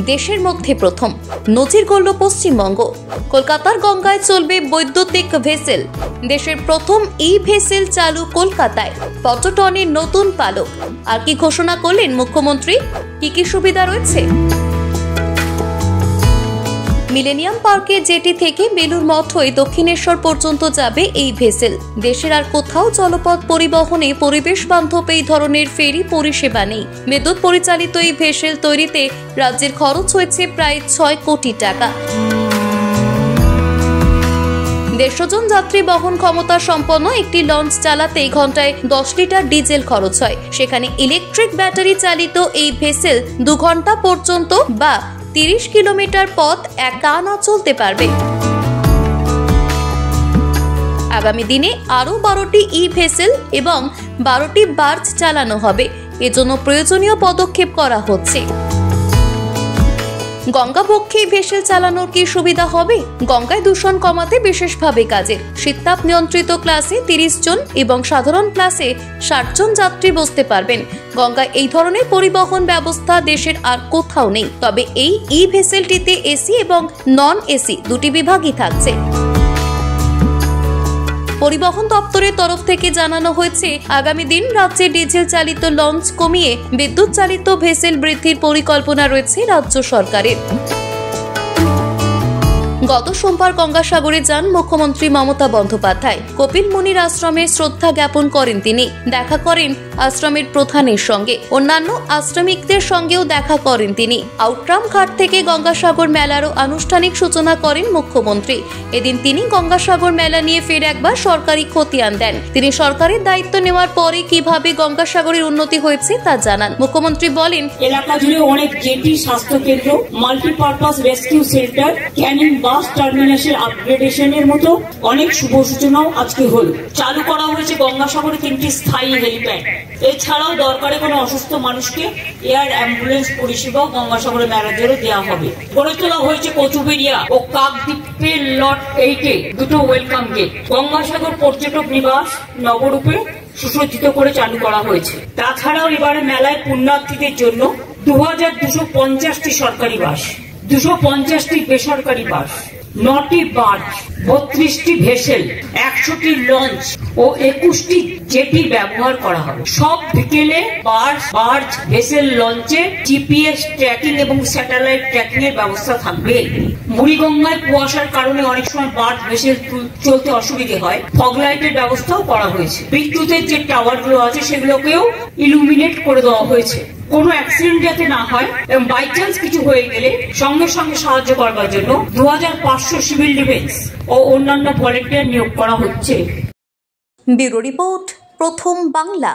দেশের মধ্যে প্রথম নজির গড়ল পশ্চিমবঙ্গ। কলকাতার গঙ্গায় চলবে বৈদ্যুতিক ভেসেল। দেশের প্রথম ই ভেসেল চালু কলকাতায়, পর্যটনের নতুন পালক। আর কি ঘোষণা করলেন মুখ্যমন্ত্রী, কি কি সুবিধা রয়েছে? মিলেনিয়াম পার্কের জেটি থেকে বেলুর মঠ হয়ে দক্ষিণেশ্বর পর্যন্ত যাবে এই ভেসেল। দেশের আর কোথাও জলপথ পরিবহনে পরিবেশ বান্ধব এই ধরনের ফেরি পরিষেবা নেই। বিদ্যুৎ পরিচালিত এই ভেসেল তৈরিতে রাজ্যের খরচ হয়েছে প্রায় 6 কোটি টাকা। 150 জন যাত্রী বহন ক্ষমতা সম্পন্ন একটি লঞ্চ চালাতে ঘন্টায় 10 লিটার ডিজেল খরচ হয়। সেখানে ইলেকট্রিক ব্যাটারি চালিত এই ভেসেল 2 ঘন্টা পর্যন্ত বা 30 কিলোমিটার পথ একানা চলতে পারবে। আগামী দিনে আরো 12টি ই ভেসেল এবং 12টি বার্জ চালানো হবে। এজন্য প্রয়োজনীয় পদক্ষেপ করা হচ্ছে। গঙ্গাবক্ষে ভেসেল চালানোর কি সুবিধা হবে? গঙ্গায় দূষণ কমাতে বিশেষভাবে কাজের। শীততাপ নিয়ন্ত্রিত ক্লাসে 30 জন এবং সাধারণ ক্লাসে 60 জন যাত্রী বসতে পারবেন। গঙ্গায় এই ধরনের পরিবহন ব্যবস্থা দেশের আর কোথাও নেই। তবে এই ই ভেসেলটিতে এসি এবং নন এসি দুটি বিভাগই থাকছে। পরিবহন দপ্তরের তরফ থেকে জানানো হয়েছে, আগামী দিন রাজ্যে ডিজেল চালিত লঞ্চ কমিয়ে বিদ্যুৎ চালিত ভেসেল বৃদ্ধির পরিকল্পনা রয়েছে রাজ্য সরকারের। গত সোমবার গঙ্গাসাগরে যান মুখ্যমন্ত্রী মমতা বন্দ্যোপাধ্যায়। কপিল মুনির আশ্রমে শ্রদ্ধা জ্ঞাপন করেন তিনি। দেখা করেন আশ্রমের প্রধানের সঙ্গে, অন্যান্য আশ্রমিকদের সঙ্গেও দেখা করেন তিনি। আউটরাম ঘাট থেকে গঙ্গাসাগর মেলারও আনুষ্ঠানিক সূচনা করেন মুখ্যমন্ত্রী। এদিন তিনি গঙ্গাসাগর মেলা নিয়ে ফের একবার সরকারি খতিয়ান দেন। তিনি সরকারের দায়িত্ব নেওয়ার পরে কিভাবে গঙ্গাসাগরের উন্নতি হয়েছে তা জানান। মুখ্যমন্ত্রী বলেন, এলাকা জুড়ে অনেক জেটি, স্বাস্থ্য কেন্দ্র, মাল্টিপারপাস রেস্কিউ সেন্টার, ক্যানিং বাস টার্মিনাসের আপগ্রেডেশনের মতো অনেক শুভ সূচনাও আজকে হল। চালু করা হয়েছে গঙ্গাসাগরে 3টি স্থায়ী হেলিপ্যাড। এছাড়াও দরকারে কোনো অসুস্থ মানুষকে এয়ার অ্যাম্বুলেন্স পরিষেবাও গঙ্গাসাগরে মেলাজোরে দেওয়া হবে। গড়ে তোলা হয়েছে কচুবেড়িয়া ও কাকদ্বীপের লট 8-এ 2টো ওয়েলকাম গেট। গঙ্গাসাগর পর্যটক নিবাস নবরূপে সুসজ্জিত করে চালু করা হয়েছে। তাছাড়াও এবারে মেলায় পুণ্যার্থীদের জন্য 2250টি সরকারি বাস, 250টি বেসরকারি বাস, 9টি বার্জ, 32টি ভেসেল, 100টি লঞ্চ ও 21টি জেটি ব্যবহার করা হবে। সব বিকেলে বার্জ, ভেসেল, লঞ্চে জিপিএস ট্র্যাকিং এবং স্যাটেলাইট ট্র্যাকিং এর ব্যবস্থা থাকবে। মুড়িগঙ্গায় কুয়াশার কারণে অনেক সময় বার্জ, ভেসেল চলতে অসুবিধে হয়। ফগলাইটের ব্যবস্থাও করা হয়েছে। বিদ্যুতের যে টাওয়ার গুলো আছে সেগুলোকেও ইলুমিনেট করে দেওয়া হয়েছে। কোনো অ্যাক্সিডেন্ট যাতে না হয় এবং বাই চান্স কিছু হয়ে গেলে সঙ্গে সঙ্গে সাহায্য করবার জন্য 2500 সিভিল ডিফেন্স ও অন্যান্য ভলেন্টিয়ার নিয়োগ করা হচ্ছে। ব্যুরো রিপোর্ট, প্রথম বাংলা।